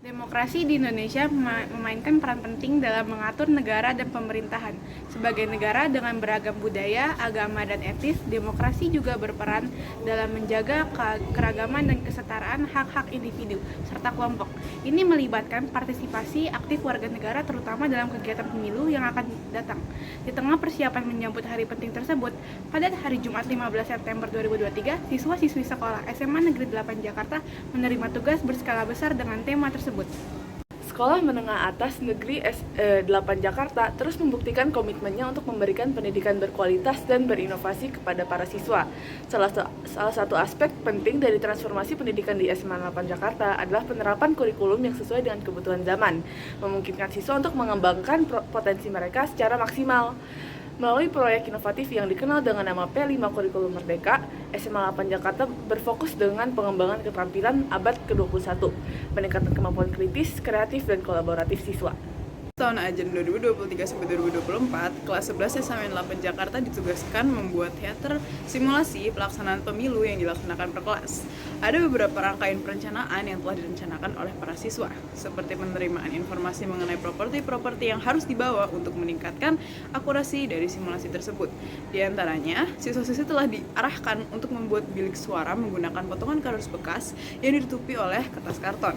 Demokrasi di Indonesia memainkan peran penting dalam mengatur negara dan pemerintahan. Sebagai negara dengan beragam budaya, agama, dan etis, demokrasi juga berperan dalam menjaga keragaman dan kesetaraan hak-hak individu serta kelompok. Ini melibatkan partisipasi aktif warga negara terutama dalam kegiatan pemilu yang akan datang. Di tengah persiapan menyambut hari penting tersebut, pada hari Jumat 15 September 2023, siswa-siswi sekolah SMA Negeri 8 Jakarta menerima tugas berskala besar dengan tema tersebut. Sekolah Menengah Atas Negeri 8 Jakarta terus membuktikan komitmennya untuk memberikan pendidikan berkualitas dan berinovasi kepada para siswa. Salah satu aspek penting dari transformasi pendidikan di SMA 8 Jakarta adalah penerapan kurikulum yang sesuai dengan kebutuhan zaman, memungkinkan siswa untuk mengembangkan potensi mereka secara maksimal. Melalui proyek inovatif yang dikenal dengan nama P5 Kurikulum Merdeka, SMA 8 Jakarta berfokus dengan pengembangan keterampilan abad ke-21, peningkatan kemampuan kritis, kreatif, dan kolaboratif siswa. Tahun ajaran 2023-2024, kelas 11 SMA 8 Jakarta ditugaskan membuat teater simulasi pelaksanaan pemilu yang dilaksanakan per kelas. Ada beberapa rangkaian perencanaan yang telah direncanakan oleh para siswa, seperti penerimaan informasi mengenai properti-properti yang harus dibawa untuk meningkatkan akurasi dari simulasi tersebut. Di antaranya, siswa-siswi telah diarahkan untuk membuat bilik suara menggunakan potongan kardus bekas yang ditutupi oleh kertas karton.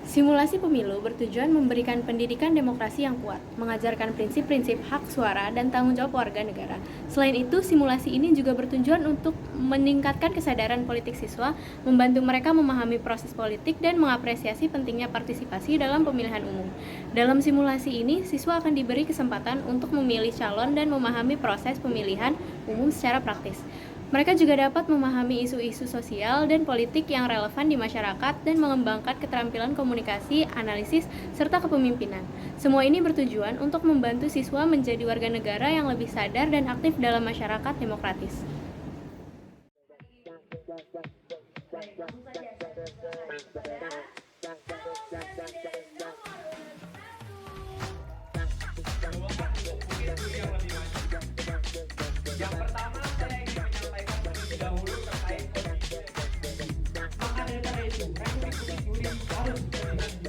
Simulasi pemilu bertujuan memberikan pendidikan demokrasi yang kuat, mengajarkan prinsip-prinsip hak suara dan tanggung jawab warga negara. Selain itu, simulasi ini juga bertujuan untuk meningkatkan kesadaran politik siswa, membantu mereka memahami proses politik dan mengapresiasi pentingnya partisipasi dalam pemilihan umum. Dalam simulasi ini, siswa akan diberi kesempatan untuk memilih calon dan memahami proses pemilihan umum secara praktis. Mereka juga dapat memahami isu-isu sosial dan politik yang relevan di masyarakat dan mengembangkan keterampilan komunikasi, analisis, serta kepemimpinan. Semua ini bertujuan untuk membantu siswa menjadi warga negara yang lebih sadar dan aktif dalam masyarakat demokratis. Yang pertama saya ingin menyampaikan terlebih dahulu terkait maka dari itu Republik Indonesia harus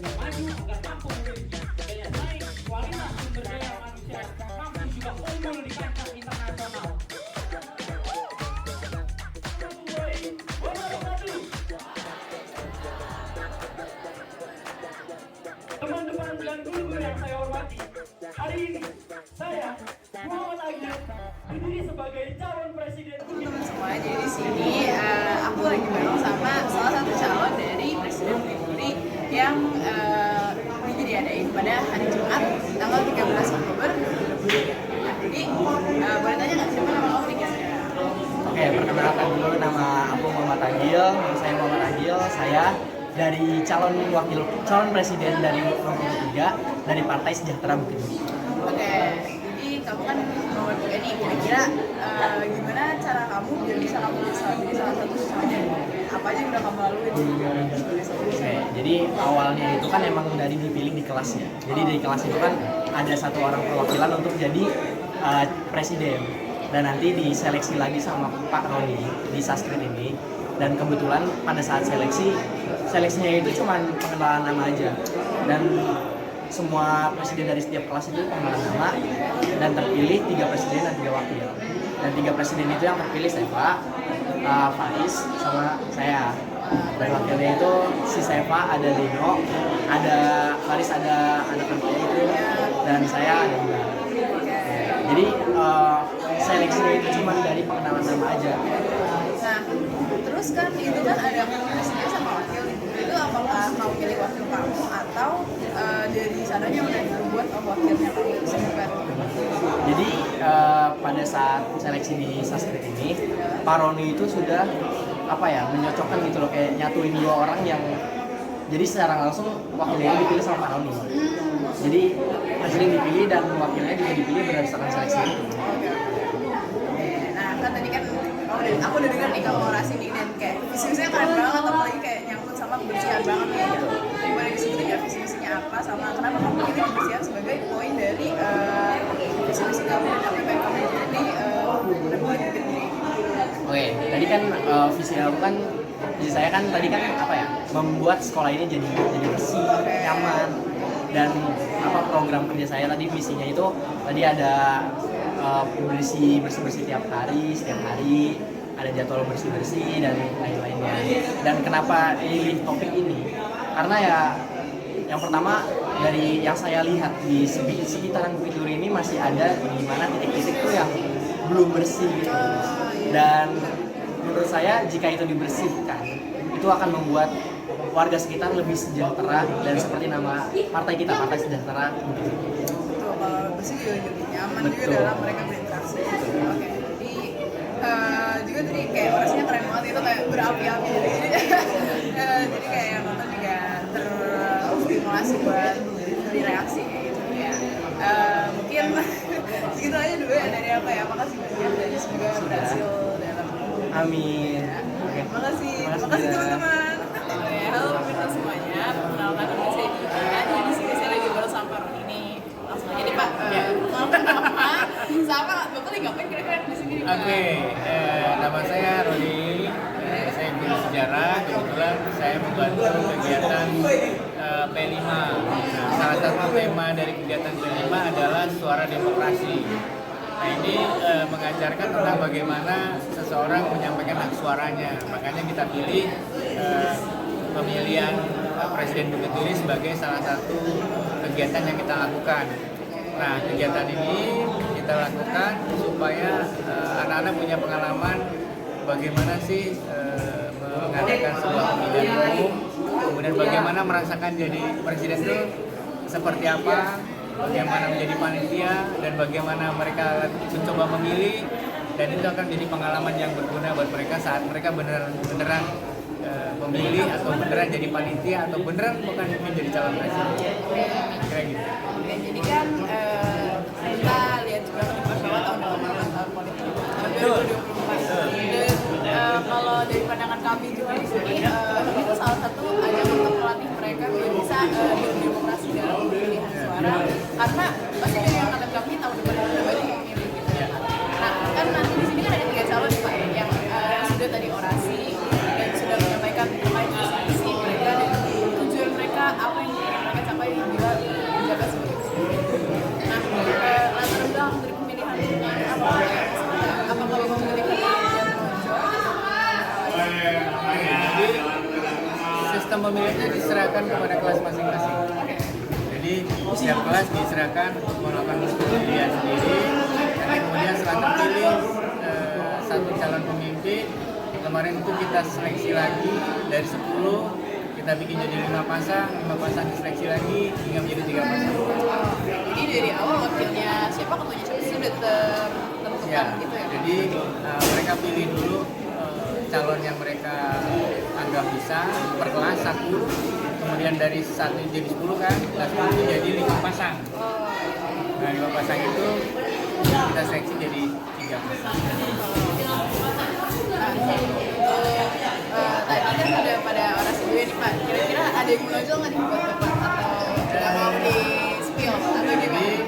maju agar mampu memiliki daya saing, kualitas sumber daya manusia, mampu juga unggul di kancah internasional. Teman-teman dan guru yang saya hormati, hari ini saya Muhammad Agil berdiri sebagai calon presiden. Teman-teman semua, jadi di sini aku lagi bareng sama salah satu calon dari Presiden Republik yang ini diadain pada hari Jumat tanggal 13 Oktober 2023. Jadi boleh tanya nggak siapa nama kamu nih? Oke, perkenalkan dulu, nama aku Muhammad Agil. Saya Muhammad Agil, saya dari calon presiden dari nomor 3 dari Partai Sejahtera Bukit Tinggi. Oke, jadi kamu kan nomor 3 nih, kira-kira gimana cara kamu biar bisa kamu jadi salah satu calon? Apa aja yang udah kamu lalui sebagai satu Oke, jadi awalnya itu kan emang dari dipilih di kelasnya. Jadi di kelas itu kan ada satu orang perwakilan untuk jadi presiden. Dan nanti diseleksi lagi sama Pak Roni di Saskrit ini. Dan kebetulan pada saat seleksinya itu cuma pengenalan nama aja. Dan semua presiden dari setiap kelas itu pengenalan nama dan terpilih 3 presiden dan 3 wakil. Dan 3 presiden itu yang terpilih saya Pak, Faiz sama saya. Dan wakilnya itu si Seva, ada Lino, ada Faris, ada anak anaknya itu, dan saya ada juga. Jadi seleksinya itu cuma dari pengenalan nama aja. Nah, terus kan itu kan ada presiden sama wakil. Itu apakah kamu pilih wakil kamu atau dari sananya udah dibuat wakilnya kamu siapa? Jadi pada saat seleksi di Saskrit ini, Pak Roni itu sudah menyocokkan gitu loh, kayak nyatuin 2 orang yang jadi secara langsung wakilnya dipilih sama Pak Roni. Jadi presiden dipilih dan wakilnya juga dipilih berdasarkan seleksi itu. Nah, kan tadi kan aku udah dengar nih kamu orasi nih dan kayak visi-misinya keren banget, apalagi kayak nyangkut sama kebersihan banget nih gitu. Boleh disebutin ya visi-misinya apa sama kenapa kamu pilih kebersihan sebagai poin dari visi-misi kamu dan apa yang kamu jadi Republik Indonesia. Oke, tadi kan visi saya kan tadi kan membuat sekolah ini jadi bersih, nyaman. Dan program kerja saya tadi misinya itu tadi ada bersih tiap hari, setiap hari ada jadwal bersih dan lain-lainnya. Dan kenapa pilih topik ini? Karena ya yang pertama dari yang saya lihat di sekitaran Bukit Duri ini masih ada di mana titik-titik tuh yang belum bersih gitu. Dan menurut saya jika itu dibersihkan itu akan membuat warga sekitar lebih sejahtera dan seperti nama partai kita, Partai Sejahtera. Betul, kalau bersih juga jadi nyaman juga Betul. dalam mereka berinteraksi. Oke, jadi juga tadi kayak orasinya keren banget itu kayak berapi-api jadi kayak yang nonton juga terstimulasi buat bereaksi kayak gitu ya. Mungkin segitu aja dulu ya dari apa ya. Makasih banyak dan semoga berhasil dalam Amin. Oke. Makasih teman-teman. Halo pemirsa semuanya, perkenalkan nama saya Dika. Di sini saya lagi bersama Pak Roni ini. Langsung aja nih Pak. Nama sama Bapak lagi ngapain kira-kira di sini? Oke, nama saya Roni. Saya guru sejarah. Kebetulan saya membantu kegiatan P5. Nah, salah satu tema dari kegiatan P5 adalah suara demokrasi. Nah, ini mengajarkan tentang bagaimana seseorang menyampaikan hak suaranya. Makanya kita pilih pemilihan Presiden Bukit Duri sebagai salah satu kegiatan yang kita lakukan. Nah, kegiatan ini kita lakukan supaya anak-anak punya pengalaman bagaimana sih mengadakan sebuah pemilihan umum, kemudian bagaimana merasakan jadi presiden itu seperti apa, bagaimana menjadi panitia, dan bagaimana mereka mencoba memilih, dan itu akan jadi pengalaman yang berguna buat mereka saat mereka beneran memilih atau beneran jadi panitia atau beneran bukan menjadi calon presiden. Kayak gitu. Oke, jadi kan kita lihat juga kan bahwa tahun depan tahun politik 2024. Dan kalau dari pandangan kami juga di sini itu salah satu ajang untuk melatih mereka biar bisa berdemokrasi dalam pemilihan suara. Karena pasti dari angkatan kami tahun depan udah banyak yang memilih gitu. Nah, kan nanti di sini kan ada 3 calon Pak yang sudah tadi orasi dan sudah menyampaikan terkait visi mereka dan tujuan mereka apa yang ingin mereka capai bila menjabat sebagai presiden. Nah, latar belakang dari pemilihan ini apa ya? Apakah memang memiliki pemilihan Jadi sistem pemilihannya diserahkan kepada kelas masing-masing. Jadi setiap kelas diserahkan untuk melakukan pemilihan sendiri. Dan kemudian setelah terpilih satu calon pemimpin, kemarin itu kita seleksi lagi dari 10 kita bikin jadi 5 pasang diseleksi lagi hingga menjadi 3 pasang. Jadi dari awal wakilnya siapa, ketuanya siapa sudah tertentukan Ya, gitu ya? jadi mereka pilih dulu calon yang mereka anggap bisa per kelas 1, kemudian dari 1 jadi 10 kan, kelas 10 itu jadi 5 pasang. Nah 5 pasang itu kita seleksi jadi 3 pasang. Tadi kan udah pada orasi gue nih Pak, kira-kira ada yang menonjol nggak nih buat Bapak atau tidak mau di spill atau gimana?